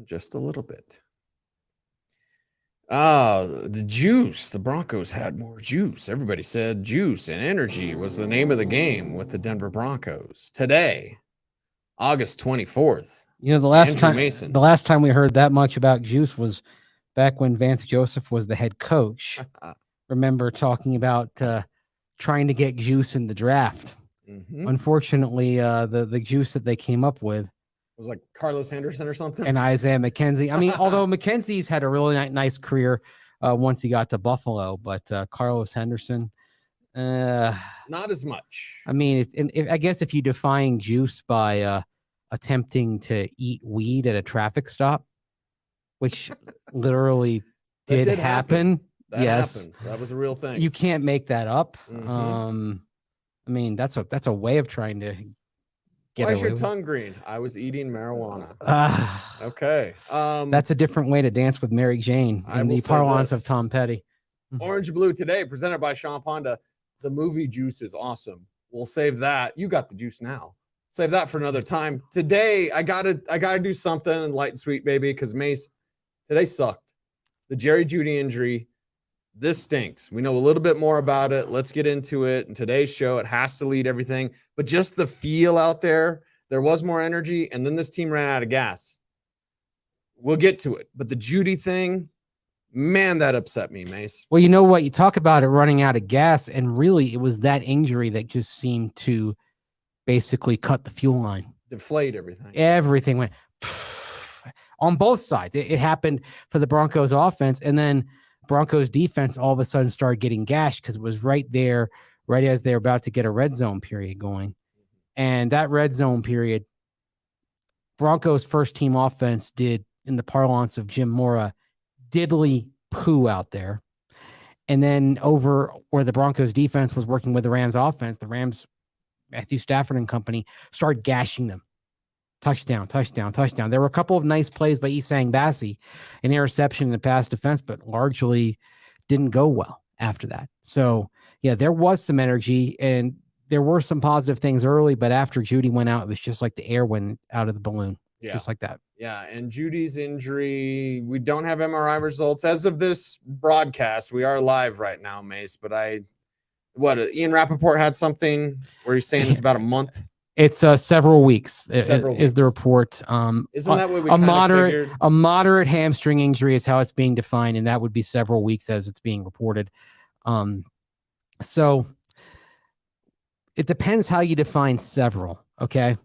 just a little bit. Ah, the juice. The Broncos had more juice. Everybody said juice and energy was the name of the game with the Denver Broncos. Today, August 24th. You know, the last time we heard that much about juice was back when Vance Joseph was the head coach. Remember talking about trying to get juice in the draft. Mm-hmm. Unfortunately, the juice that they came up with was like Carlos Henderson or something. And Isaiah McKenzie. I mean, although McKenzie's had a really nice career once he got to Buffalo, but Carlos Henderson, not as much. I mean, I guess if you define juice by attempting to eat weed at a traffic stop, which literally did happen. Yes, happened. That was a real thing. You can't make that up. Mm-hmm. I mean, that's a way of trying to get Why is your tongue green? I was eating marijuana. Okay. That's a different way to dance with Mary Jane in the parlance of Tom Petty. Orange Blue today, presented by Sean Ponda. The movie Juice is awesome. We'll save that. You got the juice now. Save that for another time. Today, I gotta do something light and sweet, baby, because Mace, today sucked. The Jerry Jeudy injury. This stinks. We know a little bit more about it. Let's get into it. In today's show, it has to lead everything. But just the feel out there was more energy, and then this team ran out of gas. We'll get to it. But the Jeudy thing, man, that upset me, Mace. Well, you know what? You talk about it running out of gas, and really it was that injury that just seemed to basically cut the fuel line. Deflate everything. Everything went on both sides. It happened for the Broncos offense, and then Broncos defense all of a sudden started getting gashed because it was right there, right as they're about to get a red zone period going. And that red zone period, Broncos first team offense did, in the parlance of Jim Mora, diddly poo out there. And then over where the Broncos defense was working with the Rams offense, the Rams, Matthew Stafford and company, started gashing them. Touchdown, touchdown, touchdown. There were a couple of nice plays by Isang Bassi, an interception in the pass defense, but largely didn't go well after that. So, yeah, there was some energy, and there were some positive things early, but after Judy went out, it was just like the air went out of the balloon. Yeah. Just like that. Yeah, and Judy's injury, we don't have MRI results. As of this broadcast, we are live right now, Mace, but Ian Rappaport had something where he's saying it's about a month. It's several weeks. Is the report. Isn't that what we a moderate hamstring injury is how it's being defined, and that would be several weeks as it's being reported. So it depends how you define several, okay?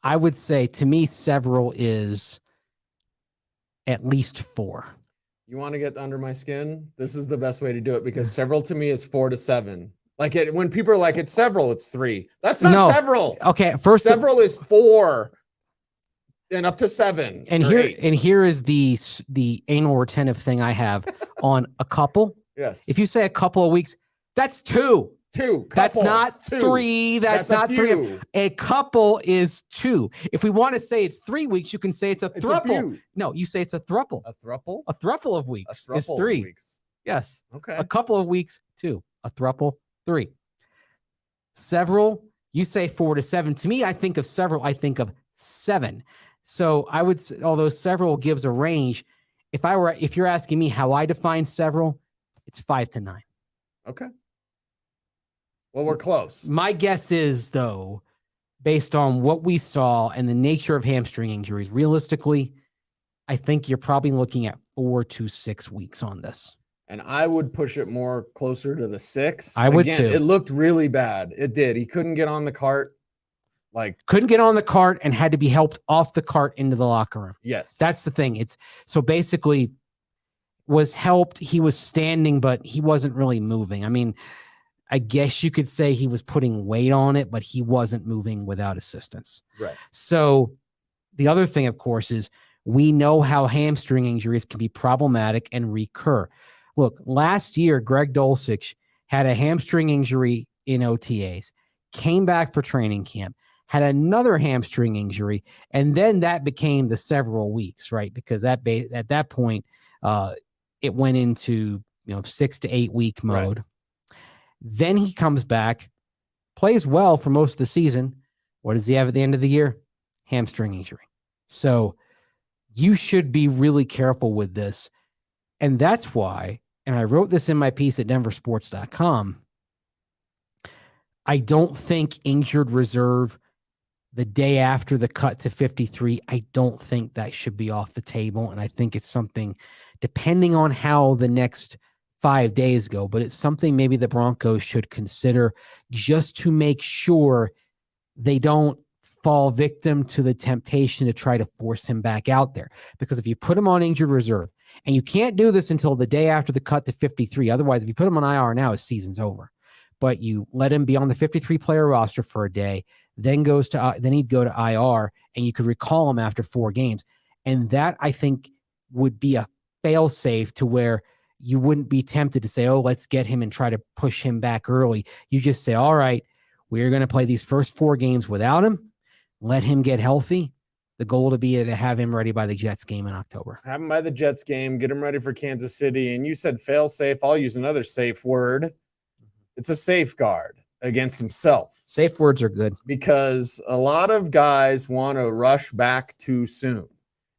I would say, to me, several is at least 4. You want to get under my skin? This is the best way to do it, because several to me is 4 to 7. Like when people are like, it's several, it's 3. That's not several. Okay, several is 4 and up to 7. And here is the anal retentive thing I have on a couple. Yes. If you say a couple of weeks, that's 2. 2. That's not 3. That's not 3. A couple is 2. If we want to say it's 3 weeks, you can say it's a thruple. No, you say it's a thruple. A thruple? A thruple of weeks. A thruple is 3 weeks. Yes. Okay. A couple of weeks, 2. A thruple, 3. Several, you say 4 to 7. To me, I think of several, I think of 7. So I would, although several gives a range, if you're asking me how I define several, it's 5 to 9. Okay. Well, we're close. My guess is, though, based on what we saw and the nature of hamstring injuries, realistically, I think you're probably looking at 4 to 6 weeks on this. And I would push it more closer to the 6. I would too. It looked really bad. It did. He couldn't get on the cart. Couldn't get on the cart and had to be helped off the cart into the locker room. Yes. That's the thing. It's so basically was helped. He was standing, but he wasn't really moving. I mean, I guess you could say he was putting weight on it, but he wasn't moving without assistance. Right. So the other thing, of course, is we know how hamstring injuries can be problematic and recur. Look, last year, Greg Dulcich had a hamstring injury in OTAs, came back for training camp, had another hamstring injury, and then that became the several weeks, right? Because at that point, it went into 6 to 8 week mode. Right. Then he comes back, plays well for most of the season. What does he have at the end of the year? Hamstring injury. So You should be really careful with this. And that's why, and I wrote this in my piece at denversports.com, I don't think injured reserve the day after the cut to 53, I don't think that should be off the table. And I think it's something, depending on how the next 5 days go, but it's something maybe the Broncos should consider just to make sure they don't fall victim to the temptation to try to force him back out there. Because if you put him on injured reserve, and you can't do this until the day after the cut to 53, otherwise, if you put him on IR now, his season's over. But you let him be on the 53-player roster for a day, then he'd go to IR, and you could recall him after 4 games. And that, I think, would be a fail-safe to where you wouldn't be tempted to say, oh, let's get him and try to push him back early. You just say, all right, we're going to play these first 4 games without him, let him get healthy. The goal to be to have him ready by the Jets game in October. Have him by the Jets game, get him ready for Kansas City. And you said fail-safe. I'll use another safe word. It's a safeguard against himself. Safe words are good. Because a lot of guys want to rush back too soon.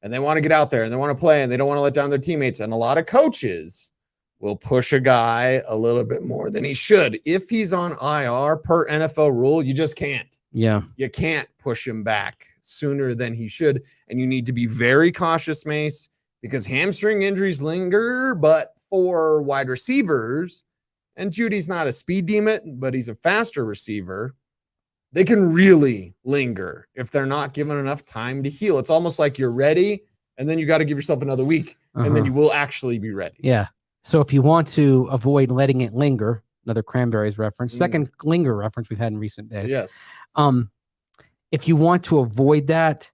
And they want to get out there and they want to play and they don't want to let down their teammates. And a lot of coaches will push a guy a little bit more than he should. If he's on IR per NFL rule, you just can't. Yeah. You can't push him back sooner than he should. And you need to be very cautious, Mace, because hamstring injuries linger. But for wide receivers, and Judy's not a speed demon, but he's a faster receiver, they can really linger if they're not given enough time to heal. It's almost like you're ready, and then you got to give yourself another week, and then you will actually be ready. Yeah. So if you want to avoid letting it linger, another Cranberries reference, second linger reference we've had in recent days. Yes. If you want to avoid that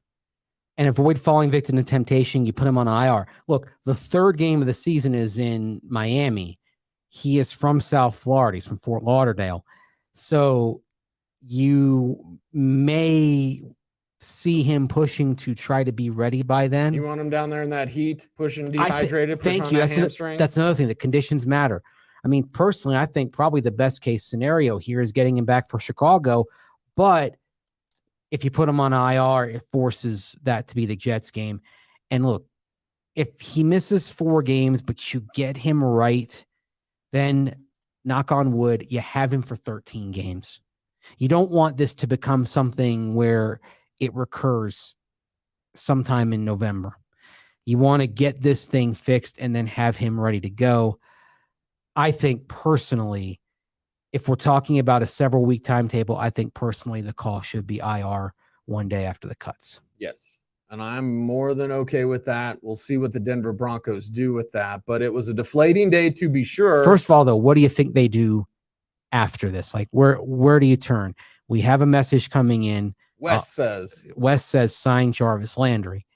and avoid falling victim to temptation, you put him on IR. Look, the 3rd game of the season is in Miami. He is from South Florida. He's from Fort Lauderdale. So you may see him pushing to try to be ready by then. You want him down there in that heat, pushing dehydrated, pushing on that hamstring? That's another thing. The conditions matter. I mean, personally, I think probably the best case scenario here is getting him back for Chicago. But if you put him on IR, it forces that to be the Jets game. And look, if he misses 4 games, but you get him right, then knock on wood, you have him for 13 games. You don't want this to become something where it recurs sometime in November. You want to get this thing fixed and then have him ready to go. I think personally, if we're talking about a several week timetable, I think personally the call should be IR 1 day after the cuts. Yes. And I'm more than okay with that. We'll see what the Denver Broncos do with that. But it was a deflating day to be sure. First of all, though, what do you think they do after this? Like, where do you turn? We have a message coming in. Wes says sign Jarvis Landry.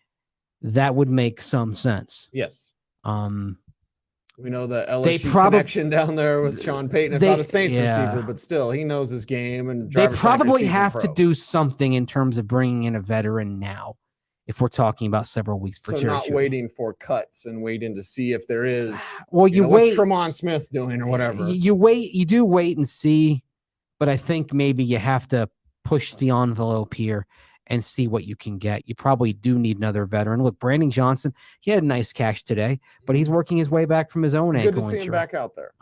That would make some sense. Yes. We know the LSU connection down there with Sean Payton. It's not a Saints receiver, but still, he knows his game. And they probably have to do something in terms of bringing in a veteran now, if we're talking about several weeks for Jerry not Jeudy. Waiting for cuts and waiting to see if there is. Well, you wait. What's Tremont Smith doing or whatever? You do wait and see, but I think maybe you have to push the envelope here and see what you can get. You probably do need another veteran. Look, Brandon Johnson, he had a nice catch today, but he's working his way back from his own ankle injury. Good to see him back out there.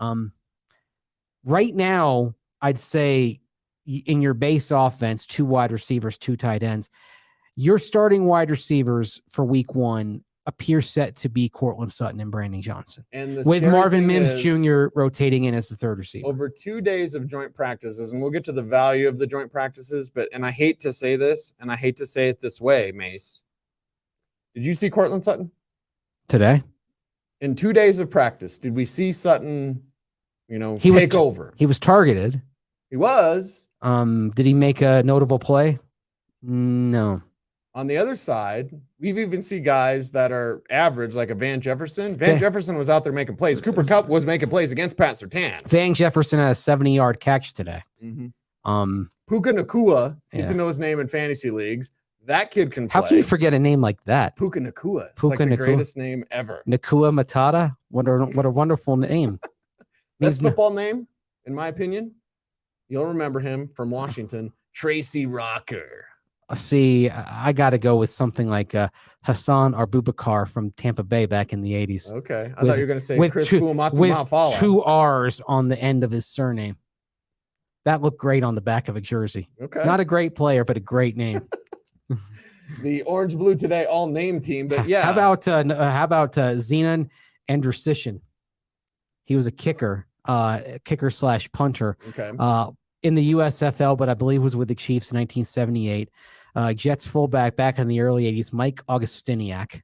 Right now, I'd say in your base offense, 2 wide receivers, 2 tight ends, your starting wide receivers for week 1 appear set to be Cortland Sutton and Brandon Johnson, and with Marvin Mims Jr. rotating in as the 3rd receiver. Over 2 days of joint practices, and we'll get to the value of the joint practices, and I hate to say this, and I hate to say it this way, Mace. Did you see Cortland Sutton? Today? In 2 days of practice, did we see Sutton, take over? He was targeted. He was. Did he make a notable play? No. On the other side, we've even seen guys that are average, like a Van Jefferson. Van Jefferson was out there making plays. Cooper Kupp was making plays against Pat Surtain. Van Jefferson had a 70-yard catch today. Puka Nacua, get to know his name in fantasy leagues. That kid can play. How can you forget a name like that? Puka Nacua. It's like the greatest name ever. Nacua Matata. What a wonderful name. Best football name, in my opinion. You'll remember him from Washington. Tracy Rocker. See, I got to go with something like Hassan or Bubakar from Tampa Bay back in the 80s. Okay. I thought you were going to say Chris with Fuamatu-Mafala. 2 R's on the end of his surname. That looked great on the back of a jersey. Okay. Not a great player, but a great name. The Orange Blue Today all name team, but yeah. How about Zenon Andrusishin? He was a kicker / punter. Okay. In the USFL, but I believe was with the Chiefs in 1978. Jets fullback back in the early 80s, Mike Augustiniak.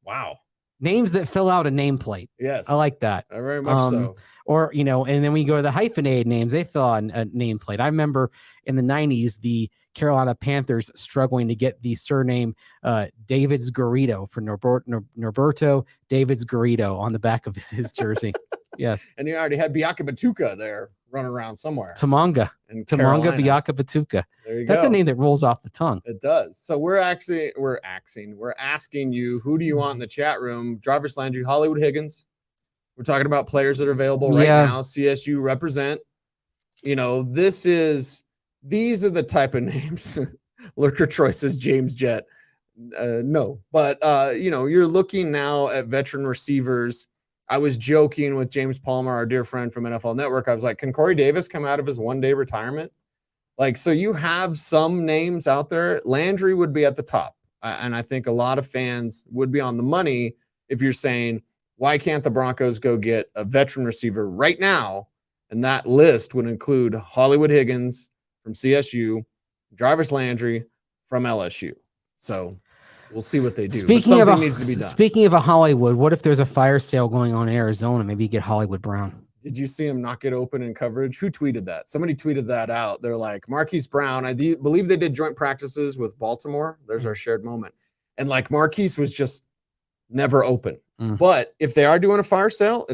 Wow. Names that fill out a nameplate. Yes. I like that. Very much so. Or, and then we go to the hyphenated names, they fill out a nameplate. I remember in the 90s, the Carolina Panthers struggling to get the surname Davids Garrido for Norberto Davids Garrido on the back of his jersey. Yes. And you already had Biaka Batuka there running around somewhere. Tamanga Biaka Batuka. There you go. That's a name that rolls off the tongue. It does. So we're asking you, who do you want in the chat room? Jarvis Landry, Hollywood Higgins. We're talking about players that are available right now. CSU represent. These are the type of names. Lurker Troy says James Jett. No, but you're looking now at veteran receivers. I was joking with James Palmer, our dear friend from NFL Network. I was like, can Corey Davis come out of his one-day retirement? So you have some names out there. Landry would be at the top. And I think a lot of fans would be on the money if you're saying, why can't the Broncos go get a veteran receiver right now? And that list would include Hollywood Higgins from CSU, Jarvis Landry from LSU. So we'll see what they do. Something needs to be done. Speaking of a Hollywood, what if there's a fire sale going on in Arizona? Maybe you get Hollywood Brown. Did you see him knock it open in coverage? Who tweeted that? Somebody tweeted that out. They're like, Marquise Brown, I believe they did joint practices with Baltimore. There's our shared moment. And Marquise was just never open. But if they are doing a fire sale,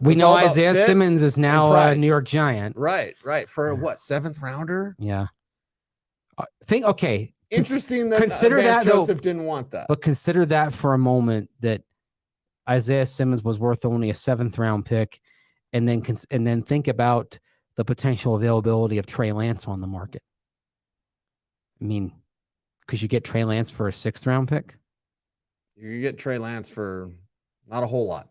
we know Isaiah Simmons is now a New York Giant. Right. For what, 7th rounder? Yeah. Interesting that consider Vance that Joseph didn't want that. But consider that for a moment, that Isaiah Simmons was worth only a 7th round pick, and then think about the potential availability of Trey Lance on the market. I mean, could you get Trey Lance for a 6th round pick? You could get Trey Lance for not a whole lot.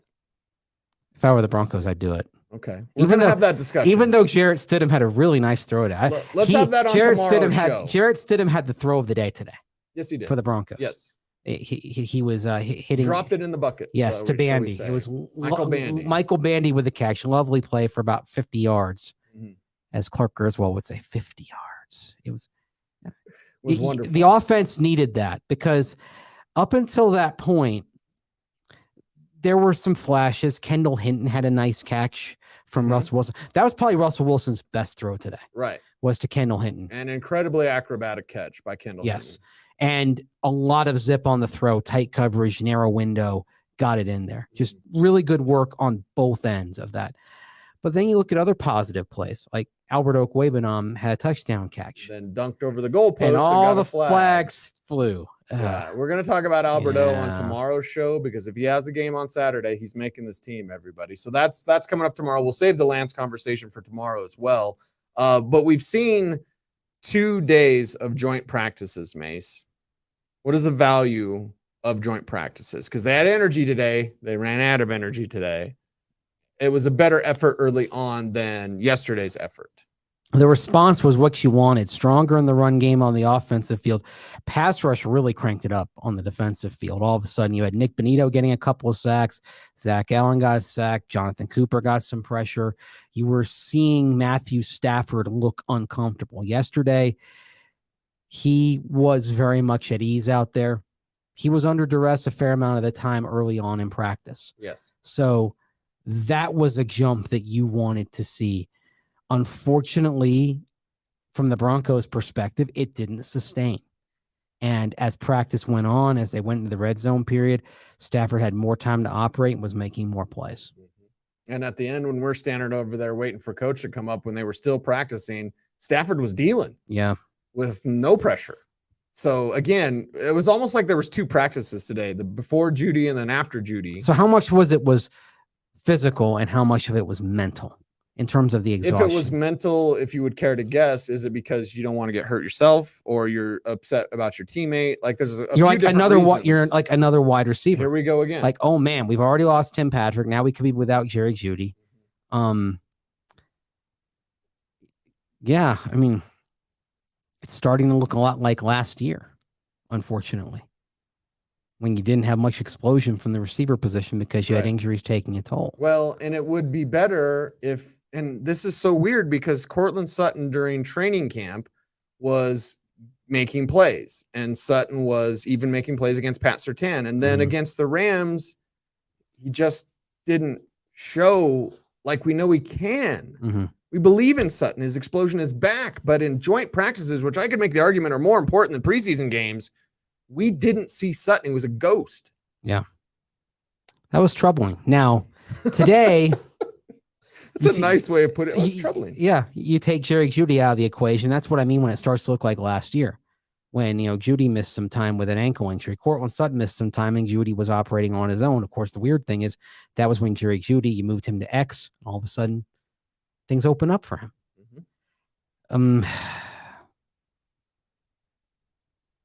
If I were the Broncos, I'd do it. Okay. We're going to have that discussion. Even though Jarrett Stidham had a really nice throw today. Let's have that on tomorrow's show. Jarrett Stidham had the throw of the day today. Yes, he did. For the Broncos. Yes. He was hitting. Dropped it in the bucket. Yes, to Bandy. It was Michael Bandy with the catch. Lovely play for about 50 yards. Mm-hmm. As Clark Griswold would say, 50 yards. It was wonderful. The offense needed that, because up until that point, there were some flashes. Kendall Hinton had a nice catch from Russell Wilson. That was probably Russell Wilson's best throw today. Right. Was to Kendall Hinton. An incredibly acrobatic catch by Kendall Hinton. Yes. And a lot of zip on the throw, tight coverage, narrow window, got it in there. Just really good work on both ends of that. But then you look at other positive plays, like Albert Okwuegbunam had a touchdown catch. Then dunked over the goalpost and all the flags flew. Yeah, we're going to talk about Alberto on tomorrow's show, because if he has a game on Saturday, he's making this team, everybody. So that's coming up tomorrow. We'll save the Lance conversation for tomorrow as well. But we've seen 2 days of joint practices, Mace. What is the value of joint practices? Because they had energy today. They ran out of energy today. It was a better effort early on than yesterday's effort. The response was what you wanted. Stronger in the run game on the offensive field. Pass rush really cranked it up on the defensive field. All of a sudden, you had Nick Bonito getting a couple of sacks. Zach Allen got a sack. Jonathan Cooper got some pressure. You were seeing Matthew Stafford look uncomfortable. Yesterday, he was very much at ease out there. He was under duress a fair amount of the time early on in practice. Yes. So that was a jump that you wanted to see. Unfortunately, from the Broncos' perspective, it didn't sustain. And as practice went on, as they went into the red zone period, Stafford had more time to operate and was making more plays. And at the end, when we're standing over there waiting for coach to come up, when they were still practicing, Stafford was dealing. Yeah. With no pressure. So again, it was almost like there was 2 practices today, the before Judy and then after Judy. So how much was physical and how much of it was mental? in terms of the exhaustion. If it was mental, if you would care to guess, is it because you don't want to get hurt yourself, or you're upset about your teammate? Like there's a you're few different reasons. You're like another wide receiver. Here we go again. Like, oh man, we've already lost Tim Patrick. Now we could be without Jerry Jeudy. Yeah, I mean, it's starting to look a lot like last year, unfortunately, when you didn't have much explosion from the receiver position because you had injuries taking a toll. Well, and it would be better if, and this is so weird because Cortland Sutton during training camp was making plays, and Sutton was even making plays against Pat Surtain. And then against the Rams, he just didn't show like we know he can. We believe in Sutton. His explosion is back, but in joint practices, which I could make the argument are more important than preseason games, we didn't see Sutton. He was a ghost. Yeah. That was troubling. Now, today... That's a nice way of putting it. It was troubling. Yeah. You take Jerry Jeudy out of the equation. That's what I mean when it starts to look like last year. When, Jeudy missed some time with an ankle injury. Cortland Sutton missed some time and Jeudy was operating on his own. Of course, the weird thing is that was when Jerry Jeudy, you moved him to X. All of a sudden, things open up for him.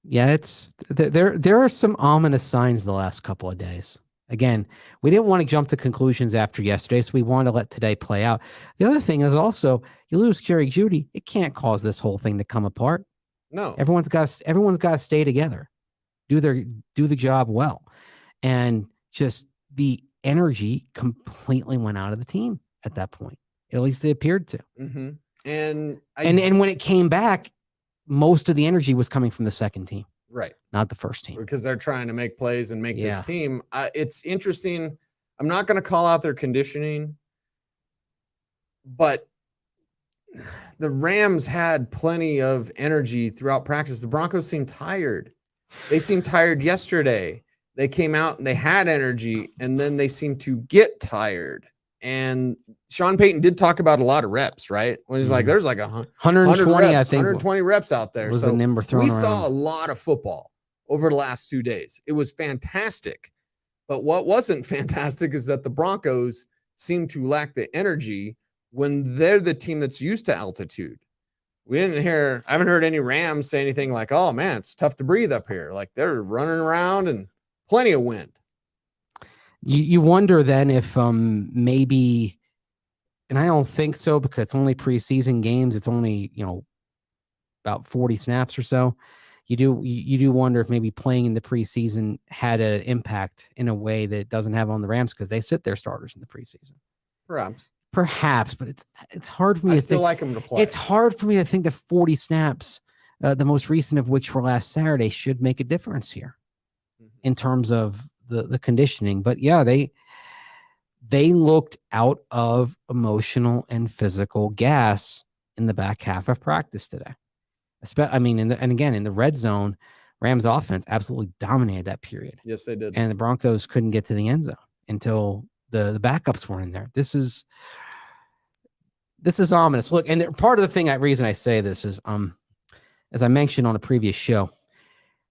Yeah, there are some ominous signs the last couple of days. Again, we didn't want to jump to conclusions after yesterday, so we want to let today play out. The other thing is also, you lose Jerry Jeudy, it can't cause this whole thing to come apart. No, everyone's got to stay together, do the job well, and just the energy completely went out of the team at that point. At least it appeared to. And when it came back, most of the energy was coming from the second team. Right. Not the first team. Because they're trying to make plays and make this team. It's interesting. I'm not going to call out their conditioning, but the Rams had plenty of energy throughout practice. The Broncos seemed tired. They seemed tired yesterday. They came out and they had energy, and then they seemed to get tired. And Sean Payton did talk about a lot of reps, right? When he's like, there's like 120 reps, I think 120 reps out there. Was the number thrown we around. saw a lot of football over the last 2 days. It was fantastic. But what wasn't fantastic is that the Broncos seem to lack the energy when they're the team that's used to altitude. I haven't heard any Rams say anything like, oh man, it's tough to breathe up here. Like they're running around and plenty of wind. You wonder then if maybe, and I don't think so because it's only preseason games. It's only, about 40 snaps or so. You do wonder if maybe playing in the preseason had an impact in a way that it doesn't have on the Rams because they sit their starters in the preseason. Perhaps, but it's hard for me to still think. Like them to play. It's hard for me to think that 40 snaps, the most recent of which were last Saturday, should make a difference here in terms of the conditioning. But yeah, they looked out of emotional and physical gas in the back half of practice today. And again, in the red zone, Rams offense absolutely dominated that period. Yes, they did. And the Broncos couldn't get to the end zone until the backups were in there. This is ominous. Look, and part of the reason I say this is, as I mentioned on a previous show,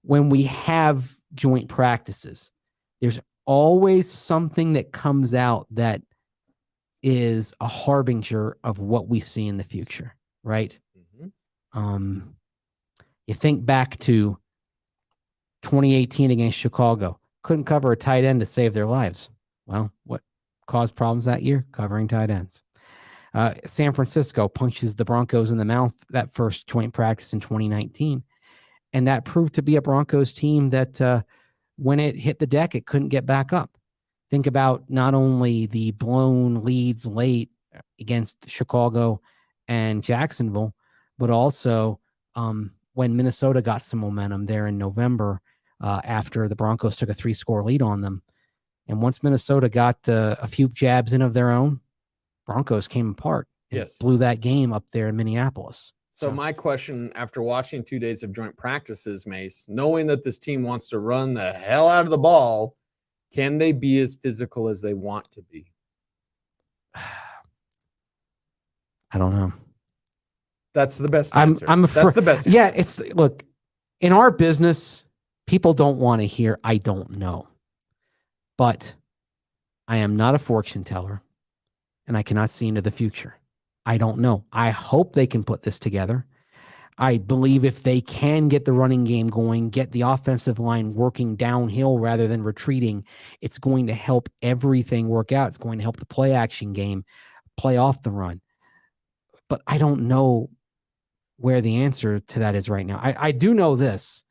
when we have joint practices, there's always something that comes out that is a harbinger of what we see in the future, right? You think back to 2018 against Chicago, couldn't cover a tight end to save their lives. Well, what caused problems that year? Covering tight ends. San Francisco punches the Broncos in the mouth that first joint practice in 2019. And that proved to be a Broncos team that when it hit the deck, it couldn't get back up. Think about not only the blown leads late against Chicago and Jacksonville, but also when Minnesota got some momentum there in November after the Broncos took a 3-score lead on them. And once Minnesota got a few jabs in of their own, Broncos came apart. Blew that game up there in Minneapolis. So my question after watching 2 days of joint practices, Mace, knowing that this team wants to run the hell out of the ball, can they be as physical as they want to be? I don't know. That's the best answer. That's the best answer. Yeah, look, in our business, people don't want to hear, I don't know. But I am not a fortune teller, and I cannot see into the future. I don't know. I hope they can put this together. I believe if they can get the running game going, get the offensive line working downhill rather than retreating, it's going to help everything work out. It's going to help the play action game play off the run. But I don't know where the answer to that is right now. I do know this.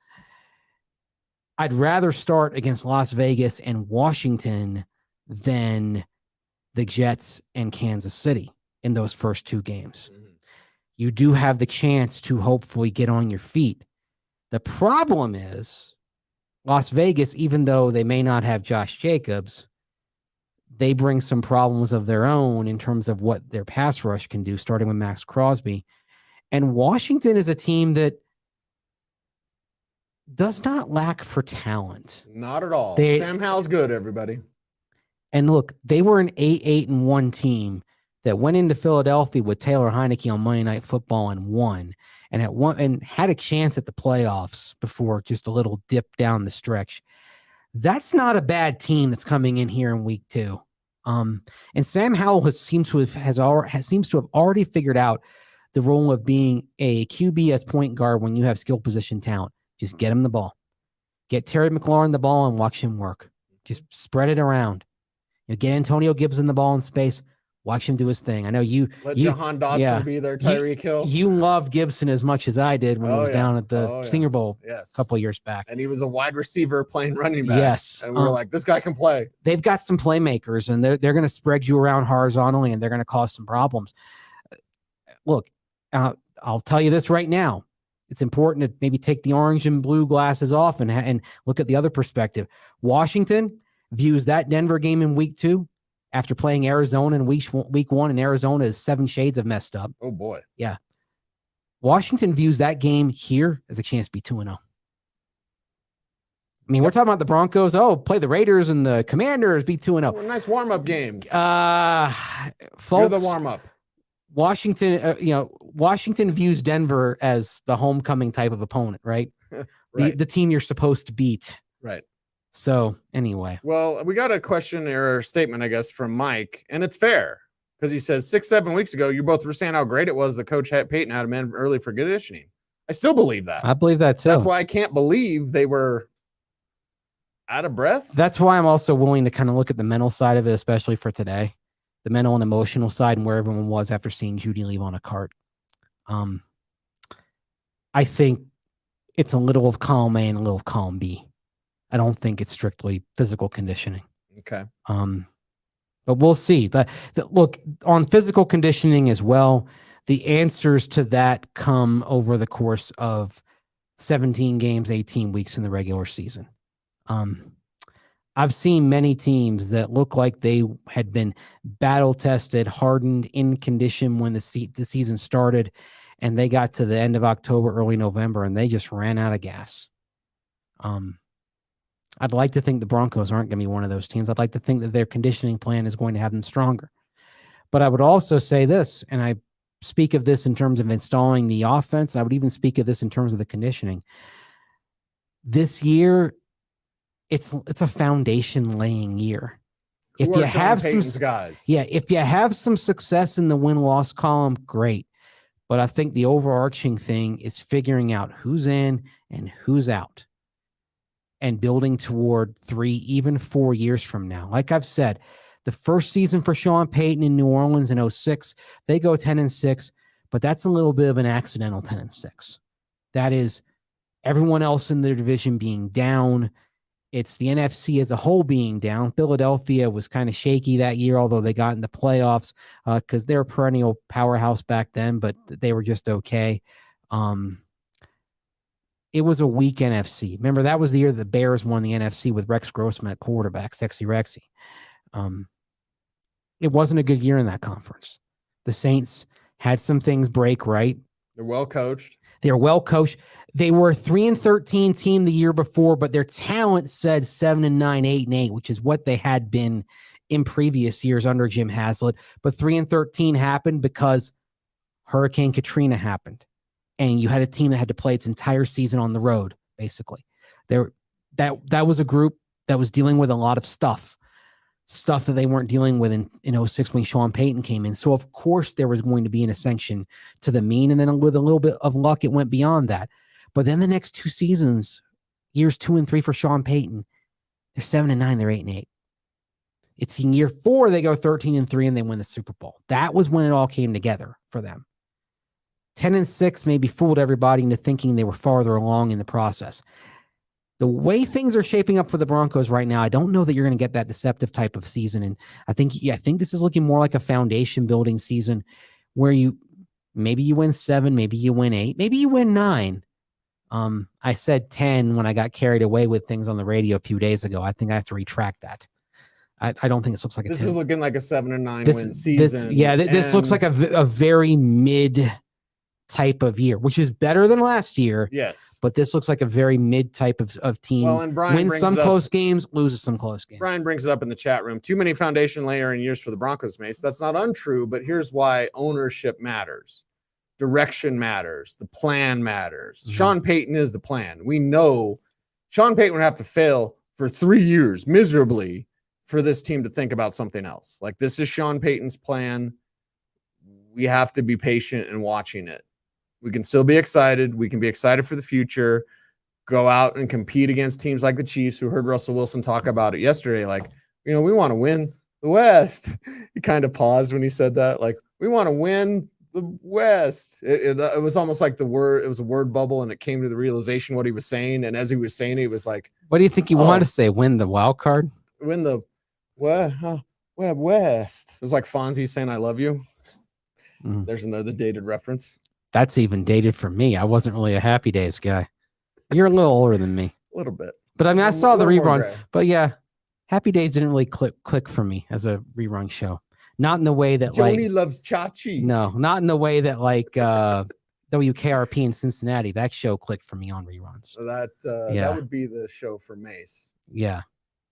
I'd rather start against Las Vegas and Washington than the Jets and Kansas City in those first 2 games. Mm-hmm. You do have the chance to hopefully get on your feet. The problem is Las Vegas, even though they may not have Josh Jacobs, they bring some problems of their own in terms of what their pass rush can do, starting with Max Crosby. And Washington is a team that does not lack for talent. Not at all. Sam Howell's good, everybody. And look, they were an 8-1 team that went into Philadelphia with Taylor Heineke on Monday Night Football and won, and had a chance at the playoffs before just a little dip down the stretch. That's not a bad team that's coming in here in week 2. And Sam Howell seems to have already figured out the role of being a QB as point guard when you have skill position talent. Just get him the ball. Get Terry McLaurin the ball and watch him work. Just spread it around. Get Antonio Gibson the ball in space. Watch him do his thing. I know you let Jahan Dotson be there, Tyreek Hill. You loved Gibson as much as I did when he was down at the Senior Bowl a couple of years back. And he was a wide receiver playing running back. Yes. And we were like, this guy can play. They've got some playmakers, and they're going to spread you around horizontally, and they're going to cause some problems. Look, I'll tell you this right now. It's important to maybe take the orange and blue glasses off and look at the other perspective. Washington views that Denver game in week 2 after playing Arizona in week 1, and Arizona is 7 shades of messed up. Oh, boy. Yeah. Washington views that game here as a chance to be 2-0. I mean, we're talking about the Broncos. Play the Raiders and the Commanders, be 2-0. Well, nice warm-up games. Folks, you're the warm-up. Washington views Denver as the homecoming type of opponent, right? Right. The team you're supposed to beat. Right. So anyway. Well, we got a question or statement, I guess, from Mike, and it's fair because he says 6-7 weeks ago, you both were saying how great it was that Coach Payton had him in early for conditioning. I still believe that. I believe that too. That's why I can't believe they were out of breath. That's why I'm also willing to kind of look at the mental side of it, especially for today, the mental and emotional side, and where everyone was after seeing Judy leave on a cart. I think it's a little of column A and a little of column B. I don't think it's strictly physical conditioning. Okay. But we'll see. Look, on physical conditioning as well, the answers to that come over the course of 17 games, 18 weeks in the regular season. I've seen many teams that look like they had been battle-tested, hardened, in condition when the season started, and they got to the end of October, early November, and they just ran out of gas. I'd like to think the Broncos aren't going to be one of those teams. I'd like to think that their conditioning plan is going to have them stronger. But I would also say this, and I speak of this in terms of installing the offense. I would even speak of this in terms of the conditioning. This year, it's a foundation laying year. If you have some guys, if you have some success in the win-loss column, great. But I think the overarching thing is figuring out who's in and who's out, and building toward 3, even 4 years from now. Like I've said, the first season for Sean Payton in New Orleans in 2006, they go 10-6, but that's a little bit of an accidental 10-6. That is everyone else in their division being down. It's the NFC as a whole being down. Philadelphia was kind of shaky that year, although they got in the playoffs because they're a perennial powerhouse back then, but they were just okay. It was a weak NFC. Remember, that was the year the Bears won the NFC with Rex Grossman at quarterback, Sexy Rexy. It wasn't a good year in that conference. The Saints had some things break right. They're well coached. They're well coached. They were a 3-13 team the year before, but their talent said 7-9, 8-8, which is what they had been in previous years under Jim Haslett. But 3-13 happened because Hurricane Katrina happened. And you had a team that had to play its entire season on the road, basically. That was a group that was dealing with a lot of stuff. stuff that they weren't dealing with in 06 when Sean Payton came in. So of course there was going to be an ascension to the mean. And then with a little bit of luck, it went beyond that. But then the next 2 seasons, years 2 and 3 for Sean Payton, they're 7-9, they're 8-8. It's in year 4, they go 13-3 and they win the Super Bowl. That was when it all came together for them. 10-6 maybe fooled everybody into thinking they were farther along in the process. The way things are shaping up for the Broncos right now, I don't know that you're going to get that deceptive type of season. And I think this is looking more like a foundation building season where maybe you win 7, maybe you win 8, maybe you win 9. I said 10 when I got carried away with things on the radio a few days ago. I think I have to retract that. I don't think this looks like this 10. Is looking like a 7-9 win season. This looks like a very mid type of year, which is better than last year. Yes. But this looks like a very mid type of team. Well, and Brian wins some close games, loses some close games. Brian brings it up in the chat room. Too many foundation layering years for the Broncos, Mace. That's not untrue, but here's why ownership matters. Direction matters. The plan matters. Mm-hmm. Sean Payton is the plan. We know Sean Payton would have to fail for 3 years miserably for this team to think about something else. Like, this is Sean Payton's plan. We have to be patient and watching it. We can still be excited. We can be excited for the future. Go out and compete against teams like the Chiefs, who heard Russell Wilson talk about it yesterday. Like, we want to win the West. He kind of paused when he said that. Like, we want to win the West. It was almost like it was a word bubble, and it came to the realization what he was saying. And as he was saying it, he was like, what do you think he wanted to say? Win the wild card? Win the West. It was like Fonzie saying, I love you. There's another dated reference. That's even dated for me. I wasn't really a Happy Days guy. You're a little older than me. A little bit. But I mean, I saw the reruns. But yeah, Happy Days didn't really click for me as a rerun show. Not in the way that Joni loves Chachi. No, not in the way that WKRP in Cincinnati. That show clicked for me on reruns. So that would be the show for Mace. Yeah.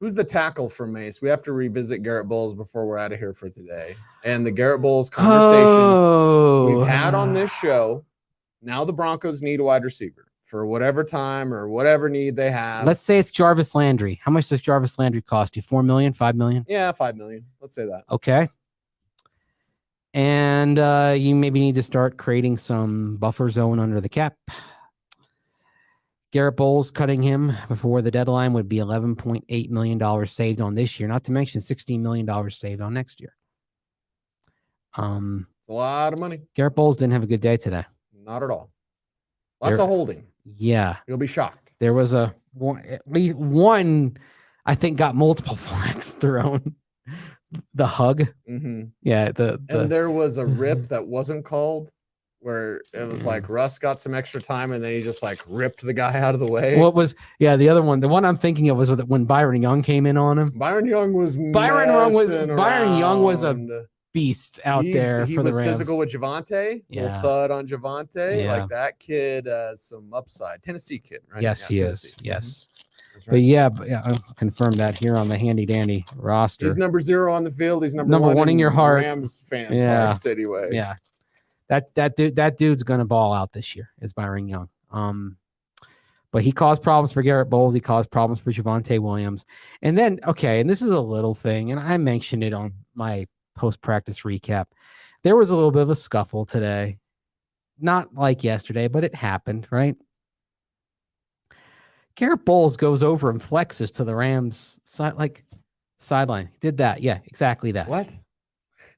Who's the tackle for Mace? We have to revisit Garrett Bowles before we're out of here for today. And the Garrett Bowles conversation we've had on this show. Now the Broncos need a wide receiver for whatever time or whatever need they have. Let's say it's Jarvis Landry. How much does Jarvis Landry cost you? $4 million, $5 million? Yeah, $5 million. Let's say that. Okay. And you maybe need to start creating some buffer zone under the cap. Garrett Bowles cutting him before the deadline would be $11.8 million saved on this year, not to mention $16 million saved on next year. It's a lot of money. Garrett Bowles didn't have a good day today. Not at all. Lots of holding. Yeah. You'll be shocked. There was at least one, I think, got multiple flags thrown. The hug. Mm-hmm. Yeah. And there was a rip that wasn't called, where it was like Russ got some extra time and then he just like ripped the guy out of the way. The other one, the one I'm thinking of was when Byron Young came in on him. Byron Young was a beast out there for the Rams. He was physical with Javonte. Yeah. Little thud on Javonte. Yeah. Like, that kid has some upside. Tennessee kid, right? Yes, yeah, he Tennessee. is. Yes. That's right. But I'll confirm that here on the handy dandy roster. He's number 0 on the field. He's number one in your heart. Rams fans' hearts anyway. Yeah. That dude's gonna ball out this year, is Byron Young. But he caused problems for Garrett Bowles. He caused problems for Javonte Williams. And then, and this is a little thing, and I mentioned it on my post-practice recap. There was a little bit of a scuffle today. Not like yesterday, but it happened, right? Garrett Bowles goes over and flexes to the Rams sideline. He did that. Yeah, exactly that. What?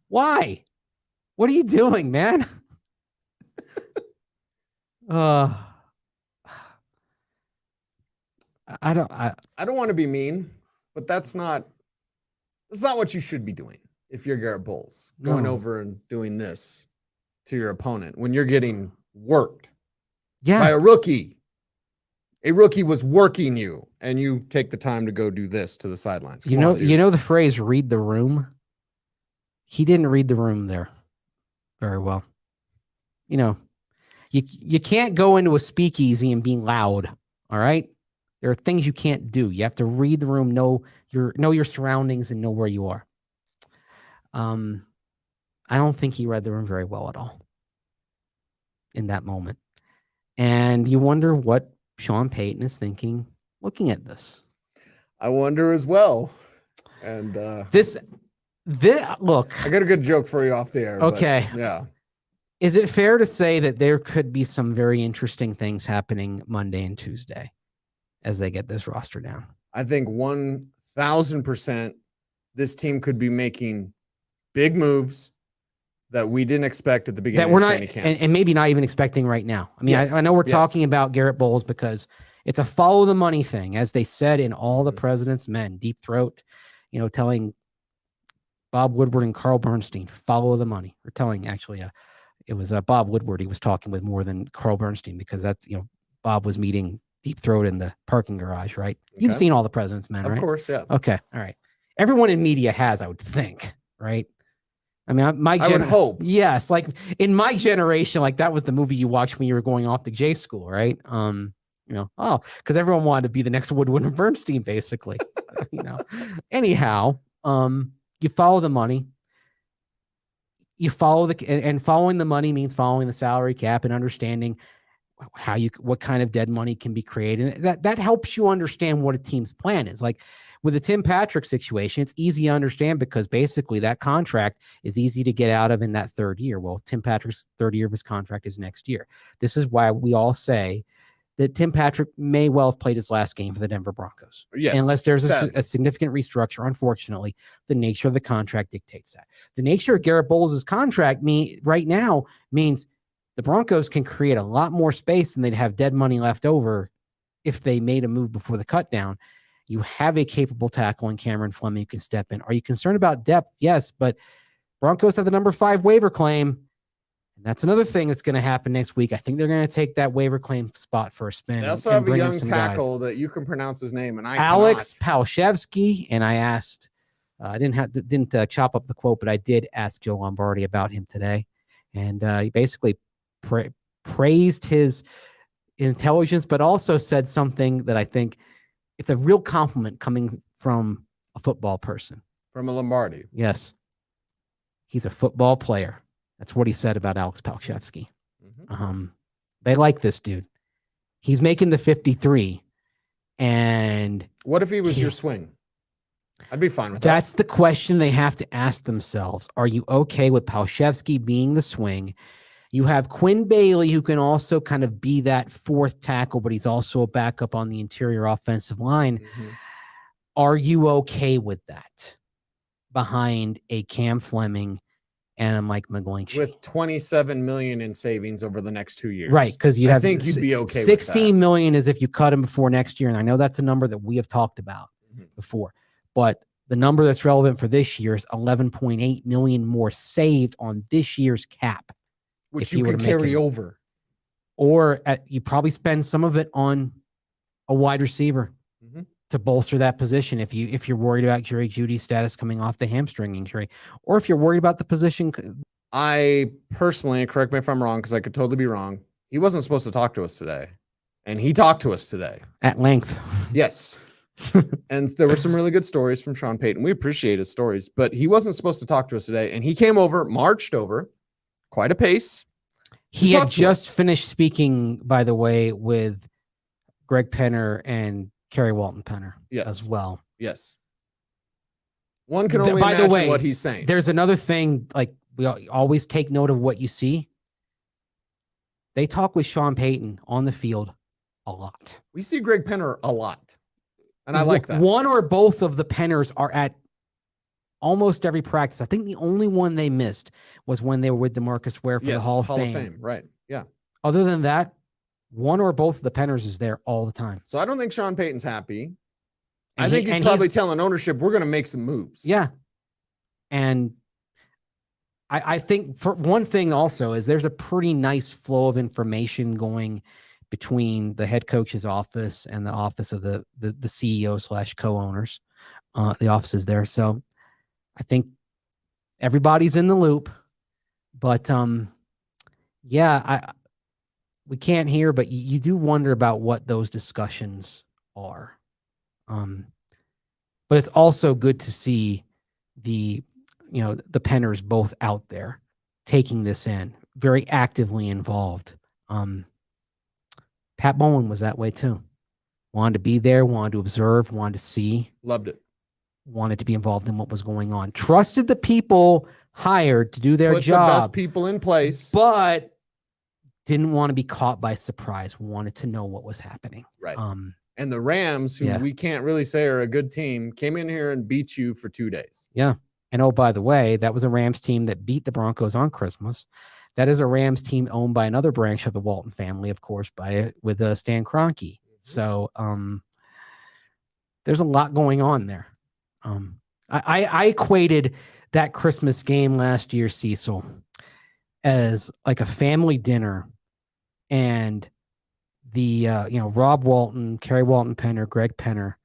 Why? What are you doing, man? I don't want to be mean, but that's not what you should be doing if you're Garrett Bowles. Going over and doing this to your opponent when you're getting worked by a rookie. A rookie was working you, and you take the time to go do this to the sidelines. You know the phrase "read the room." He didn't read the room there very well. You can't go into a speakeasy and be loud. All right, there are things you can't do. You have to read the room, know your surroundings, and know where you are. I don't think he read the room very well at all in that moment, and you wonder what Sean Payton is thinking looking at this. I wonder as well. And This look. I got a good joke for you off the air. Okay. But yeah. Is it fair to say that there could be some very interesting things happening Monday and Tuesday as they get this roster down? I think 1,000% this team could be making big moves that we didn't expect at the beginning That we're of not, training camp. and maybe not even expecting right now. I mean, Yes, I know we're yes. talking about Garrett Bowles because it's a follow the money thing, as they said in All the Mhm. President's Men, Deep Throat, telling Bob Woodward and Carl Bernstein, follow the money. Or telling, actually, it was Bob Woodward he was talking with more than Carl Bernstein, because that's, Bob was meeting Deep Throat in the parking garage, right? You've Okay. seen All the President's Men, right? Of course, yeah. Okay, all right. Everyone in media has, I would think, right? I mean, I would hope. Yes, like in my generation, like that was the movie you watched when you were going off to J school, right? Because everyone wanted to be the next Woodward and Bernstein, basically. Anyhow, you follow the money. You follow and following the money means following the salary cap and understanding what kind of dead money can be created. And that helps you understand what a team's plan is. Like with the Tim Patrick situation, it's easy to understand because basically that contract is easy to get out of in that third year. Well, Tim Patrick's third year of his contract is next year. This is why we all say that Tim Patrick may well have played his last game for the Denver Broncos. Yes, unless there's a significant restructure. Unfortunately, the nature of the contract dictates that. The nature of Garrett Bowles' contract right now means the Broncos can create a lot more space and they'd have dead money left over if they made a move before the cut down. You have a capable tackle in Cameron Fleming who can step in. Are you concerned about depth? Yes, but Broncos have the number 5 waiver claim. And that's another thing that's going to happen next week. I think they're going to take that waiver claim spot for a spin. They also have a young tackle that you can pronounce his name, and I Alex Palshevsky. And I asked, I didn't chop up the quote, but I did ask Joe Lombardi about him today, and he basically praised his intelligence, but also said something that I think it's a real compliment coming from a football person. From a Lombardi. Yes. He's a football player. That's what he said about Alex Palshevsky. Mm-hmm. They like this dude. He's making the 53. And what if he was your swing? I'd be fine with that. That's the question they have to ask themselves. Are you okay with Palshevsky being the swing? You have Quinn Bailey, who can also kind of be that fourth tackle, but he's also a backup on the interior offensive line. Mm-hmm. Are you okay with that behind a Cam Fleming and a Mike McGlinchey? With $27 million in savings over the next 2 years. Right, because I think you'd be okay with that. $16 million is if you cut him before next year, and I know that's a number that we have talked about before, but the number that's relevant for this year is $11.8 million more saved on this year's cap. Which you could carry over. Or you probably spend some of it on a wide receiver to bolster that position if you're worried about Jerry Jeudy's status coming off the hamstring injury, or if you're worried about the position. I personally, correct me if I'm wrong, because I could totally be wrong, he wasn't supposed to talk to us today. And he talked to us today. At length. Yes. And there were some really good stories from Sean Payton. We appreciate his stories, but he wasn't supposed to talk to us today. And he came over, marched over, quite a pace. He had just finished speaking, by the way, with Greg Penner and Kerry Walton Penner as well. Yes. One can only imagine what he's saying. There's another thing, like we always take note of what you see. They talk with Sean Payton on the field a lot. We see Greg Penner a lot. And I like that. One or both of the Penners are at almost every practice. I think the only one they missed was when they were with DeMarcus Ware for the Hall of Fame. Right. Yeah. Other than that, one or both of the Penners is there all the time. So I don't think Sean Payton's happy. I think he's probably telling ownership, we're going to make some moves. Yeah. And I think for one thing also is there's a pretty nice flow of information going between the head coach's office and the office of the CEO / co-owners, the offices there. So I think everybody's in the loop, but we can't hear, but you do wonder about what those discussions are. But it's also good to see the Penners both out there taking this in, very actively involved. Pat Bowlen was that way too. Wanted to be there, wanted to observe, wanted to see. Loved it. wanted to be involved in what was going on, trusted the people hired to do their Put job, the best people in place, but didn't want to be caught by surprise, wanted to know what was happening. right? And the Rams, who we can't really say are a good team, came in here and beat you for 2 days. Yeah. And oh, by the way, that was a Rams team that beat the Broncos on Christmas. That is a Rams team owned by another branch of the Walton family, of course, with Stan Kroenke. So there's a lot going on there. I equated that Christmas game last year, Cecil, as like a family dinner, and the Rob Walton, Kerry Walton Penner, Greg Penner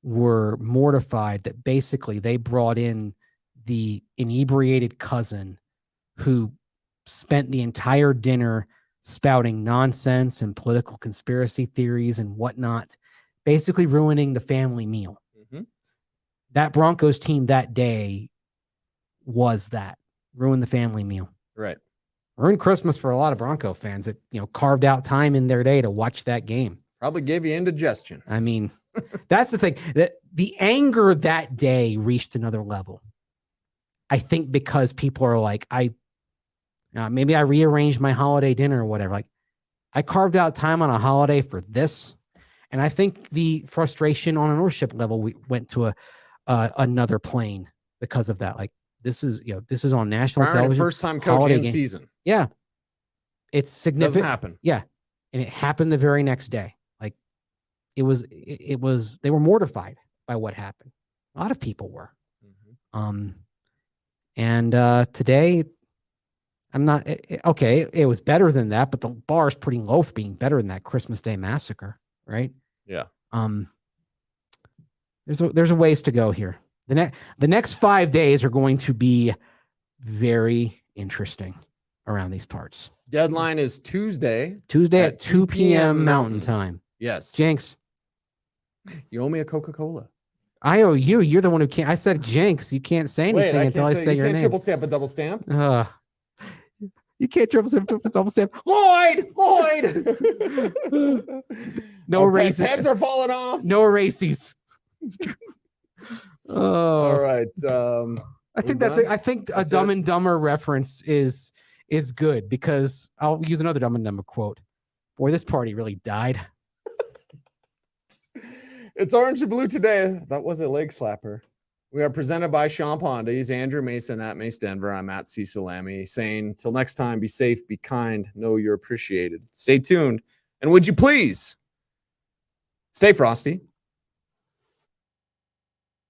were mortified that basically they brought in the inebriated cousin who spent the entire dinner spouting nonsense and political conspiracy theories and whatnot, basically ruining the family meal. Mm-hmm. That Broncos team that day was that, ruined the family meal. Right. Ruined Christmas for a lot of Bronco fans that, carved out time in their day to watch that game. Probably gave you indigestion. I mean, that's the thing, that the anger that day reached another level. I think because people are like, maybe I rearranged my holiday dinner or whatever. Like, I carved out time on a holiday for this. And I think the frustration on an ownership level, we went to another plane because of that. Like, this is on national television. First time coaching in season. Yeah. It's significant. Doesn't happen. Yeah. And it happened the very next day. Like, they were mortified by what happened. A lot of people were. Mm-hmm. And today, I'm not okay. It was better than that, but the bar is pretty low for being better than that Christmas Day massacre, right? Yeah. There's a ways to go here. The next 5 days are going to be very interesting around these parts. Deadline is Tuesday at 2 p.m. Mountain Time. Yes. Jinx, you owe me a Coca-Cola. I owe you. You're the one who can't. I said Jinx. You can't say anything until I say your name. You can't triple stamp a double stamp. You can't triple stamp a double stamp. Lloyd. No races. Heads are falling off. No races. All right. I think a Dumb and Dumber reference is good, because I'll use another Dumb and Dumber quote. Boy, this party really died. It's orange and blue today. That was a leg slapper. We are presented by Sean Ponda. He's Andrew Mason at Mace Denver. I'm at Cecil Lammey, saying, till next time, be safe, be kind, know you're appreciated. Stay tuned. And would you please stay frosty,